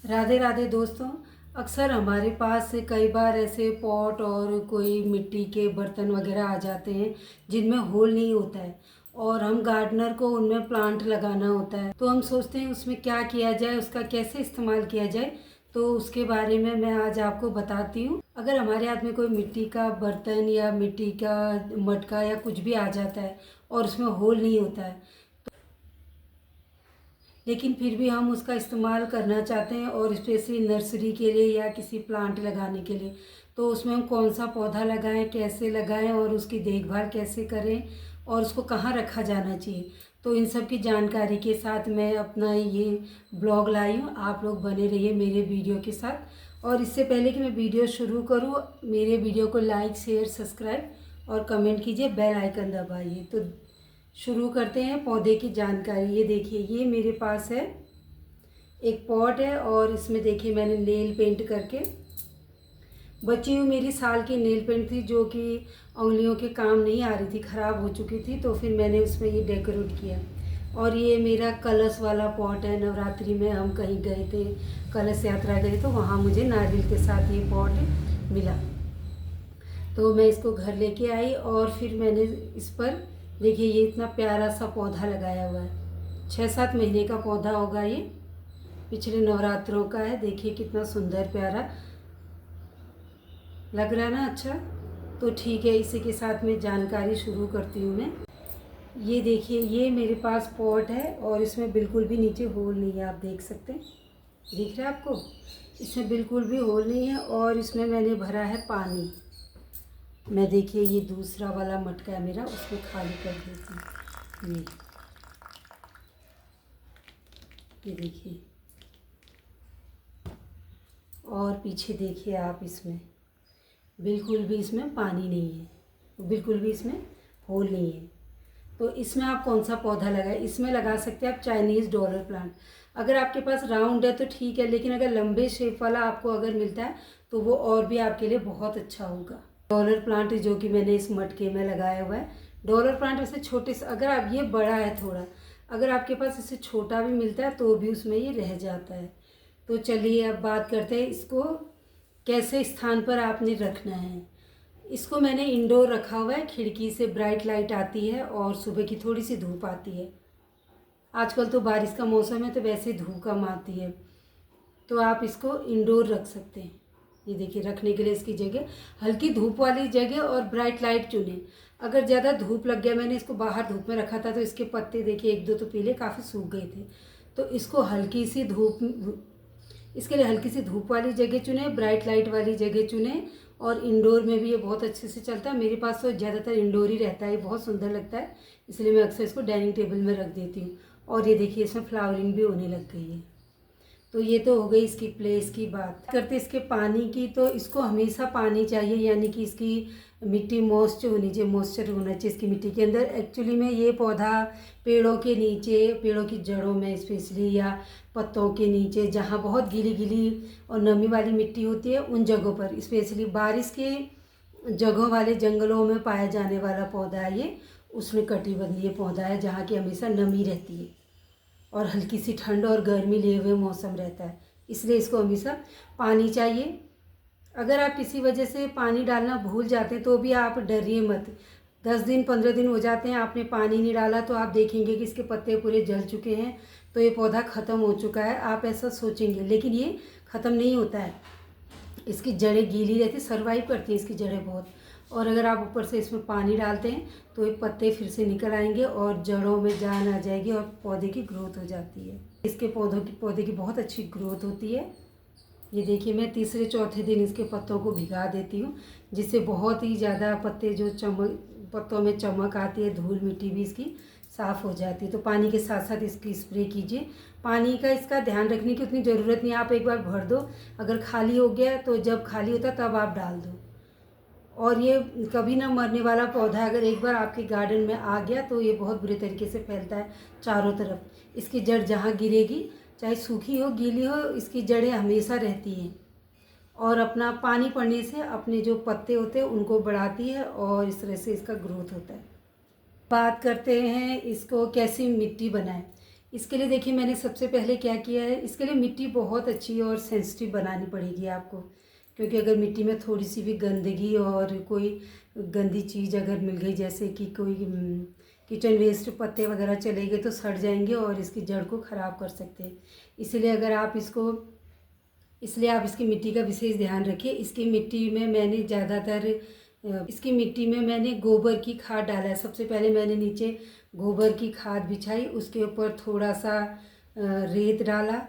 राधे राधे दोस्तों। अक्सर हमारे पास कई बार ऐसे पॉट और कोई मिट्टी के बर्तन वगैरह आ जाते हैं जिनमें होल नहीं होता है और हम गार्डनर को उनमें प्लांट लगाना होता है, तो हम सोचते हैं उसमें क्या किया जाए, उसका कैसे इस्तेमाल किया जाए। तो उसके बारे में मैं आज आपको बताती हूँ। अगर हमारे हाथ में कोई मिट्टी का बर्तन या मिट्टी का मटका या कुछ भी आ जाता है और उसमें होल नहीं होता है, लेकिन फिर भी हम उसका इस्तेमाल करना चाहते हैं और स्पेशली नर्सरी के लिए या किसी प्लांट लगाने के लिए, तो उसमें हम कौन सा पौधा लगाएं, कैसे लगाएं और उसकी देखभाल कैसे करें और उसको कहाँ रखा जाना चाहिए। तो इन सब की जानकारी के साथ मैं अपना ये ब्लॉग लाई हूँ। आप लोग बने रहिए मेरे वीडियो के साथ। और इससे पहले कि मैं वीडियो शुरू करूँ, मेरे वीडियो को लाइक, शेयर, सब्सक्राइब और कमेंट कीजिए, बेल आइकन दबाइए। तो शुरू करते हैं पौधे की जानकारी। ये देखिए, ये मेरे पास है एक पॉट है और इसमें देखिए मैंने नेल पेंट करके, बची हुई मेरी साल की नेल पेंट थी जो कि उंगलियों के काम नहीं आ रही थी, ख़राब हो चुकी थी, तो फिर मैंने उसमें ये डेकोरेट किया। और ये मेरा कलश वाला पॉट है। नवरात्रि में हम कहीं गए थे, कलश यात्रा गए, तो वहाँ मुझे नारियल के साथ ये पॉट मिला, तो मैं इसको घर लेके आई और फिर मैंने इस पर देखिए ये इतना प्यारा सा पौधा लगाया हुआ है। 6-7 महीने का पौधा होगा ये, पिछले नवरात्रों का है। देखिए कितना सुंदर प्यारा लग रहा है ना। अच्छा, तो ठीक है, इसी के साथ में जानकारी शुरू करती हूँ मैं। ये देखिए, ये मेरे पास पॉट है और इसमें बिल्कुल भी नीचे होल नहीं है, आप देख सकते हैं, दिख रहा है आपको? इसमें बिल्कुल भी होल नहीं है और इसमें मैंने भरा है पानी। मैं देखिए ये दूसरा वाला मटका है मेरा, उसको खाली कर देती हूँ। ये देखिए, और पीछे देखिए आप, इसमें बिल्कुल भी इसमें पानी नहीं है, बिल्कुल भी इसमें होल नहीं है। तो इसमें आप कौन सा पौधा लगाए? इसमें लगा सकते हैं आप चाइनीज़ डॉलर प्लांट। अगर आपके पास राउंड है तो ठीक है, लेकिन अगर लंबे शेप वाला आपको अगर मिलता है तो वो और भी आपके लिए बहुत अच्छा होगा। डॉलर प्लांट जो कि मैंने इस मटके में लगाया हुआ है। डॉलर प्लांट वैसे छोटे से, अगर आप, ये बड़ा है थोड़ा, अगर आपके पास इससे छोटा भी मिलता है तो भी उसमें ये रह जाता है। तो चलिए अब बात करते हैं इसको कैसे स्थान पर आपने रखना है। इसको मैंने इंडोर रखा हुआ है, खिड़की से ब्राइट लाइट आती है और सुबह की थोड़ी सी धूप आती है। आजकल तो बारिश का मौसम है तो वैसे धूप कम आती है, तो आप इसको इंडोर रख सकते हैं। ये देखिए, रखने के लिए इसकी जगह हल्की धूप वाली जगह और ब्राइट लाइट चुने। अगर ज़्यादा धूप लग गया, मैंने इसको बाहर धूप में रखा था तो इसके पत्ते देखिए 1-2 तो पीले काफ़ी सूख गए थे, तो इसको हल्की सी धूप, इसके लिए हल्की सी धूप वाली जगह चुने, ब्राइट लाइट वाली जगह चुने। और इंडोर में भी ये बहुत अच्छे से चलता है। मेरे पास तो ज़्यादातर इंडोर ही रहता है, ये बहुत सुंदर लगता है, इसलिए मैं अक्सर इसको डाइनिंग टेबल में रख देती हूँ। और ये देखिए इसमें फ्लावरिंग भी होने लग गई है। तो ये तो हो गई इसकी प्लेस की बात। करते इसके पानी की, तो इसको हमेशा पानी चाहिए, यानी कि इसकी मिट्टी मॉइस्चर होनी चाहिए, मॉइस्चर होना चाहिए इसकी मिट्टी के अंदर। एक्चुअली में ये पौधा पेड़ों के नीचे, पेड़ों की जड़ों में स्पेशली, या पत्तों के नीचे जहाँ बहुत गीली गीली और नमी वाली मिट्टी होती है उन जगहों पर, स्पेशली बारिश के जगहों वाले जंगलों में पाया जाने वाला पौधा है ये। उष्णकटिबंधीय पौधा है जहाँ की हमेशा नमी रहती है और हल्की सी ठंड और गर्मी लिए हुए मौसम रहता है, इसलिए इसको हमेशा पानी चाहिए। अगर आप किसी वजह से पानी डालना भूल जाते हैं तो भी आप डरिए मत। 10 दिन 15 दिन हो जाते हैं आपने पानी नहीं डाला तो आप देखेंगे कि इसके पत्ते पूरे जल चुके हैं, तो ये पौधा ख़त्म हो चुका है, आप ऐसा सोचेंगे, लेकिन ये ख़त्म नहीं होता है। इसकी जड़ें गीली रहती, सर्वाइव करती हैं इसकी जड़ें बहुत। और अगर आप ऊपर से इसमें पानी डालते हैं तो ये पत्ते फिर से निकल आएंगे और जड़ों में जान आ जाएगी और पौधे की ग्रोथ हो जाती है। इसके पौधे की बहुत अच्छी ग्रोथ होती है। ये देखिए, मैं तीसरे चौथे दिन इसके पत्तों को भिगा देती हूँ, जिससे बहुत ही ज़्यादा पत्ते जो पत्तों में चमक आती है, धूल मिट्टी भी इसकी साफ़ हो जाती है। तो पानी के साथ साथ इसकी स्प्रे कीजिए। पानी का इसका ध्यान रखने की उतनी ज़रूरत नहीं है, आप एक बार भर दो, अगर खाली हो गया तो जब खाली होता तब आप डाल दो। और ये कभी ना मरने वाला पौधा है, अगर एक बार आपके गार्डन में आ गया तो ये बहुत बुरे तरीके से फैलता है चारों तरफ। इसकी जड़ जहाँ गिरेगी, चाहे सूखी हो गीली हो, इसकी जड़ें हमेशा रहती हैं और अपना पानी पड़ने से अपने जो पत्ते होते हैं उनको बढ़ाती है और इस तरह से इसका ग्रोथ होता है। बात करते हैं इसको कैसी मिट्टी बनाएं। इसके लिए देखिए मैंने सबसे पहले क्या किया है, इसके लिए मिट्टी बहुत अच्छी और सेंसिटिव बनानी पड़ेगी आपको, क्योंकि अगर मिट्टी में थोड़ी सी भी गंदगी और कोई गंदी चीज़ अगर मिल गई, जैसे कि कोई किचन वेस्ट पत्ते वगैरह चले गए तो सड़ जाएंगे और इसकी जड़ को ख़राब कर सकते हैं। इसलिए आप इसकी मिट्टी का विशेष ध्यान रखिए। इसकी मिट्टी में मैंने गोबर की खाद डाला है। सबसे पहले मैंने नीचे गोबर की खाद बिछाई, उसके ऊपर थोड़ा सा रेत डाला,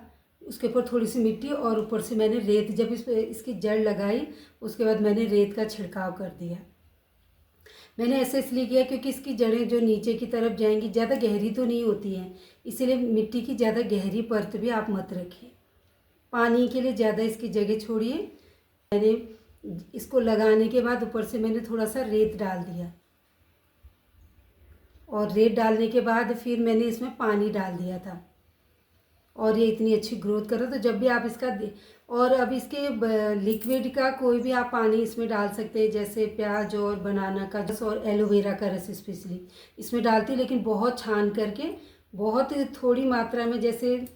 उसके ऊपर थोड़ी सी मिट्टी और ऊपर से मैंने रेत, जब इसकी जड़ लगाई उसके बाद मैंने रेत का छिड़काव कर दिया। मैंने ऐसे इसलिए किया क्योंकि इसकी जड़ें जो नीचे की तरफ जाएंगी, ज़्यादा गहरी तो नहीं होती हैं, इसीलिए मिट्टी की ज़्यादा गहरी परत भी आप मत रखिए। पानी के लिए ज़्यादा इसकी जगह छोड़िए। मैंने इसको लगाने के बाद ऊपर से मैंने थोड़ा सा रेत डाल दिया और रेत डालने के बाद फिर मैंने इसमें पानी डाल दिया था और ये इतनी अच्छी ग्रोथ कर रहा। तो जब भी आप और अब इसके लिक्विड का कोई भी आप पानी इसमें डाल सकते हैं, जैसे प्याज और बनाना का रस और एलोवेरा का रस स्पेशली इसमें डालती, लेकिन बहुत छान करके, बहुत थोड़ी मात्रा में, जैसे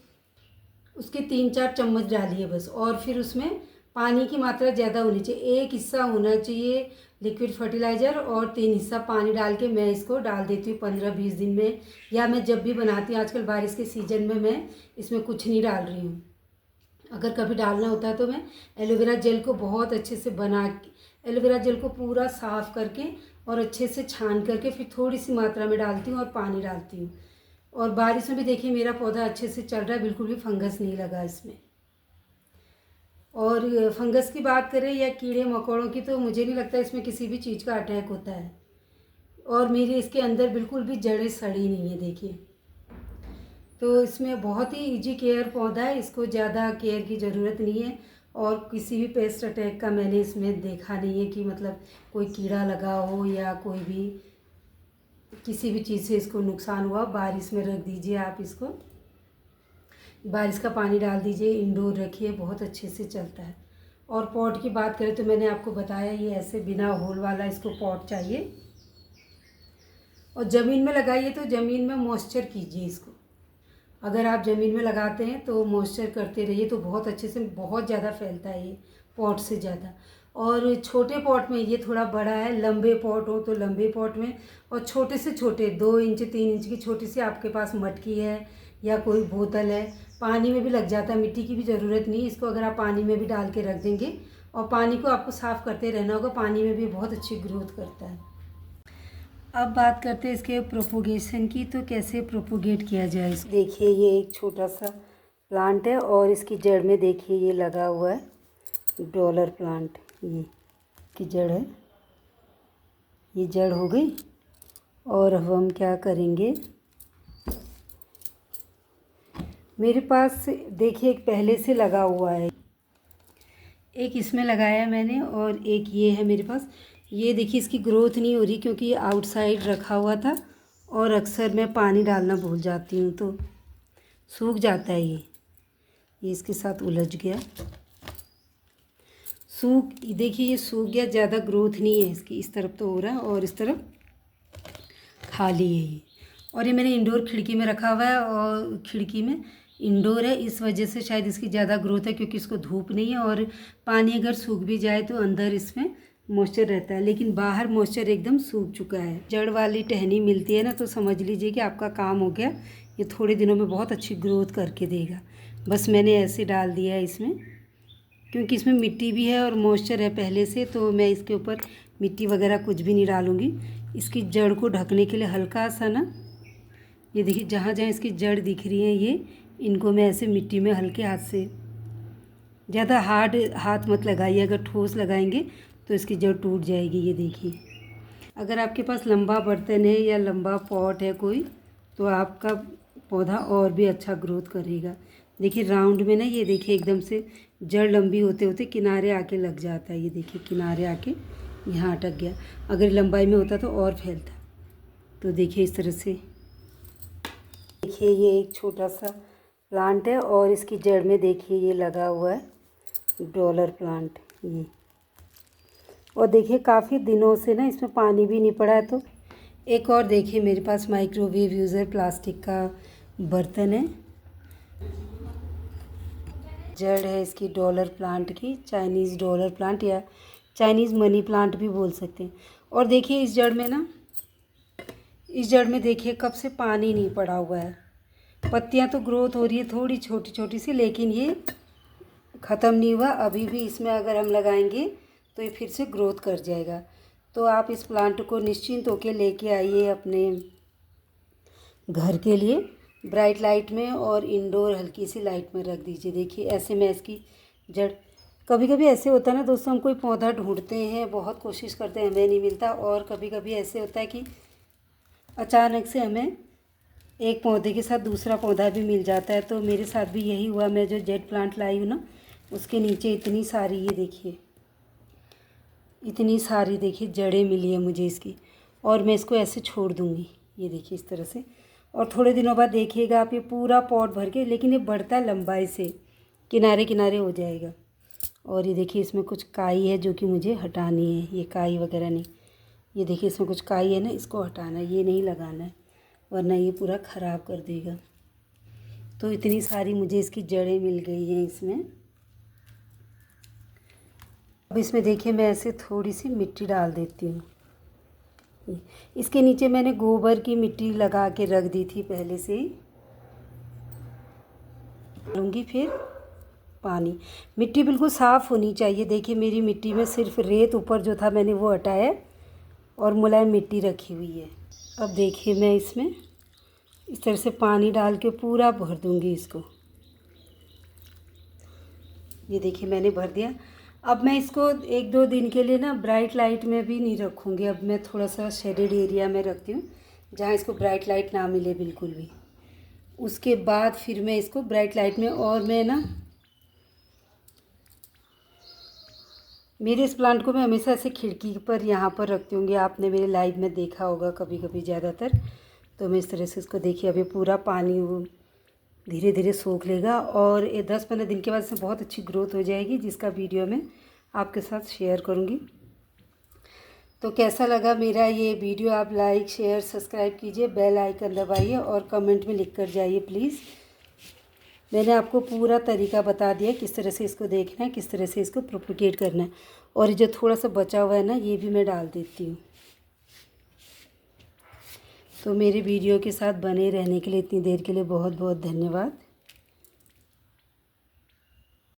उसके 3-4 चम्मच डालिए बस। और फिर उसमें पानी की मात्रा ज़्यादा होनी चाहिए, 1 हिस्सा होना चाहिए लिक्विड फर्टिलाइज़र और 3 हिस्सा पानी डाल के मैं इसको डाल देती हूँ 15-20 दिन में, या मैं जब भी बनाती हूँ। आजकल बारिश के सीज़न में मैं इसमें कुछ नहीं डाल रही हूँ। अगर कभी डालना होता है तो मैं एलोवेरा जेल को बहुत अच्छे से एलोवेरा जेल को पूरा साफ़ करके और अच्छे से छान करके फिर थोड़ी सी मात्रा में डालती हूँ और पानी डालती हूँ। और बारिश में भी देखिए मेरा पौधा अच्छे से चल रहा है, बिल्कुल भी फंगस नहीं लगा इसमें। और फंगस की बात करें या कीड़े मकोड़ों की, तो मुझे नहीं लगता इसमें किसी भी चीज़ का अटैक होता है। और मेरी इसके अंदर बिल्कुल भी जड़ें सड़ी नहीं है देखिए। तो इसमें बहुत ही इजी केयर पौधा है, इसको ज़्यादा केयर की ज़रूरत नहीं है। और किसी भी पेस्ट अटैक का मैंने इसमें देखा नहीं है कि मतलब कोई कीड़ा लगा हो या कोई भी किसी भी चीज़ से इसको नुकसान हुआ। बारिश में रख दीजिए आप इसको, बारिश का पानी डाल दीजिए, इंडोर रखिए, बहुत अच्छे से चलता है। और पॉट की बात करें तो मैंने आपको बताया ये ऐसे बिना होल वाला इसको पॉट चाहिए। और ज़मीन में लगाइए तो ज़मीन में मॉइस्चर कीजिए इसको। अगर आप ज़मीन में लगाते हैं तो मॉइस्चर करते रहिए तो बहुत अच्छे से, बहुत ज़्यादा फैलता है ये पॉट से ज़्यादा। और छोटे पॉट में, ये थोड़ा बड़ा है, लंबे पॉट हो तो लंबे पॉट में, और छोटे से छोटे 2 इंच 3 इंच की छोटी सी आपके पास मटकी है या कोई बोतल है, पानी में भी लग जाता है, मिट्टी की भी ज़रूरत नहीं। इसको अगर आप पानी में भी डाल के रख देंगे, और पानी को आपको साफ़ करते रहना होगा, पानी में भी बहुत अच्छी ग्रोथ करता है। अब बात करते हैं इसके प्रोपोगेशन की, तो कैसे प्रोपोगेट किया जाए। देखिए ये एक छोटा सा प्लांट है और इसकी जड़ में देखिए ये लगा हुआ है डॉलर प्लांट, ये की जड़ है, ये जड़ हो गई। और अब हम क्या करेंगे, मेरे पास देखिए एक पहले से लगा हुआ है, एक इसमें लगाया मैंने और एक ये है मेरे पास। ये देखिए इसकी ग्रोथ नहीं हो रही क्योंकि ये आउटसाइड रखा हुआ था और अक्सर मैं पानी डालना भूल जाती हूँ तो सूख जाता है ये इसके साथ उलझ गया, देखिए ये सूख गया, ज़्यादा ग्रोथ नहीं है इसकी। इस तरफ तो हो रहा है और इस तरफ खाली है ये। और ये मैंने इंडोर खिड़की में रखा हुआ है और खिड़की में इंडोर है, इस वजह से शायद इसकी ज़्यादा ग्रोथ है, क्योंकि इसको धूप नहीं है। और पानी अगर सूख भी जाए तो अंदर इसमें मॉइस्चर रहता है, लेकिन बाहर मॉइस्चर एकदम सूख चुका है। जड़ वाली टहनी मिलती है ना, तो समझ लीजिए कि आपका काम हो गया। ये थोड़े दिनों में बहुत अच्छी ग्रोथ करके देगा। बस मैंने ऐसे डाल दिया है इसमें, क्योंकि इसमें मिट्टी भी है और मॉइस्चर है पहले से, तो मैं इसके ऊपर मिट्टी वगैरह कुछ भी नहीं डालूँगी। इसकी जड़ को ढकने के लिए हल्का सा ना, ये देखिए जहाँ जहाँ इसकी जड़ दिख रही है ये, इनको मैं ऐसे मिट्टी में हल्के हाथ से, ज़्यादा हार्ड हाथ मत लगाइए, अगर ठोस लगाएंगे तो इसकी जड़ टूट जाएगी। ये देखिए, अगर आपके पास लंबा बर्तन है या लंबा पॉट है कोई, तो आपका पौधा और भी अच्छा ग्रोथ करेगा। देखिए राउंड में ना, ये देखिए एकदम से जड़ लंबी होते होते किनारे आके लग जाता है। ये देखिए किनारे आके यहाँ अटक गया, अगर लंबाई में होता तो और फैलता। तो देखिए इस तरह से, देखिए ये एक छोटा सा प्लांट है और इसकी जड़ में देखिए ये लगा हुआ है डॉलर प्लांट ये। और देखिए काफ़ी दिनों से ना इसमें पानी भी नहीं पड़ा है। तो एक और देखिए मेरे पास माइक्रोवेव यूज़र प्लास्टिक का बर्तन है, जड़ है इसकी डॉलर प्लांट की, चाइनीज़ डॉलर प्लांट या चाइनीज़ मनी प्लांट भी बोल सकते हैं। और देखिए इस जड़ में ना, इस जड़ में देखिए कब से पानी नहीं पड़ा हुआ है। पत्तियां तो ग्रोथ हो रही है थोड़ी छोटी छोटी सी, लेकिन ये ख़त्म नहीं हुआ। अभी भी इसमें अगर हम लगाएंगे तो ये फिर से ग्रोथ कर जाएगा। तो आप इस प्लांट को निश्चिंत होकर लेके आइए अपने घर के लिए, ब्राइट लाइट में और इंडोर हल्की सी लाइट में रख दीजिए। देखिए ऐसे में इसकी जड़, कभी कभी ऐसे होता है ना दोस्तों, हम कोई पौधा ढूंढते हैं, बहुत कोशिश करते हैं, हमें नहीं मिलता। और कभी कभी ऐसे होता है कि अचानक से हमें एक पौधे के साथ दूसरा पौधा भी मिल जाता है। तो मेरे साथ भी यही हुआ। मैं जो जेड प्लांट लाई हूँ ना, उसके नीचे इतनी सारी, ये देखिए इतनी सारी देखिए जड़ें मिली है मुझे इसकी। और मैं इसको ऐसे छोड़ दूँगी, ये देखिए इस तरह से। और थोड़े दिनों बाद देखिएगा आप, ये पूरा पॉट भर के, लेकिन ये बढ़ता है लंबाई से, किनारे किनारे हो जाएगा। और ये देखिए इसमें कुछ काई है जो कि मुझे हटानी है, ये काई वगैरह नहीं, ये देखिए इसमें कुछ काई है ना, इसको हटाना है, ये नहीं लगाना है, वरना ये पूरा ख़राब कर देगा। तो इतनी सारी मुझे इसकी जड़ें मिल गई हैं इसमें। अब इसमें देखिए मैं ऐसे थोड़ी सी मिट्टी डाल देती हूँ। इसके नीचे मैंने गोबर की मिट्टी लगा के रख दी थी पहले से ही। डालूँगी फिर पानी। मिट्टी बिल्कुल साफ़ होनी चाहिए। देखिए मेरी मिट्टी में सिर्फ रेत ऊपर जो था मैंने वो हटाया और मुलायम मिट्टी रखी हुई है। अब देखिए मैं इसमें इस तरह से पानी डाल के पूरा भर दूँगी इसको। ये देखिए मैंने भर दिया। अब मैं इसको 1-2 दिन के लिए ना ब्राइट लाइट में भी नहीं रखूँगी। अब मैं थोड़ा सा शेडेड एरिया में रखती हूँ जहाँ इसको ब्राइट लाइट ना मिले बिल्कुल भी। उसके बाद फिर मैं इसको ब्राइट लाइट में, और मैं ना, मेरे इस प्लांट को मैं हमेशा ऐसे खिड़की पर यहाँ पर रखती हूँगी। आपने मेरे लाइव में देखा होगा कभी कभी ज़्यादातर। तो मैं इस तरह से इसको, देखिए अभी पूरा पानी वो धीरे धीरे सोख लेगा और ये 10-15 दिन के बाद से बहुत अच्छी ग्रोथ हो जाएगी, जिसका वीडियो मैं आपके साथ शेयर करूँगी। तो कैसा लगा मेरा ये वीडियो, आप लाइक शेयर सब्सक्राइब कीजिए, बेल आइकन दबाइए और कमेंट में लिख कर जाइए प्लीज़। मैंने आपको पूरा तरीका बता दिया किस तरह से इसको देखना है, किस तरह से इसको प्रोपेगेट करना है। और ये जो थोड़ा सा बचा हुआ है ना, ये भी मैं डाल देती हूँ। तो मेरे वीडियो के साथ बने रहने के लिए, इतनी देर के लिए बहुत बहुत धन्यवाद।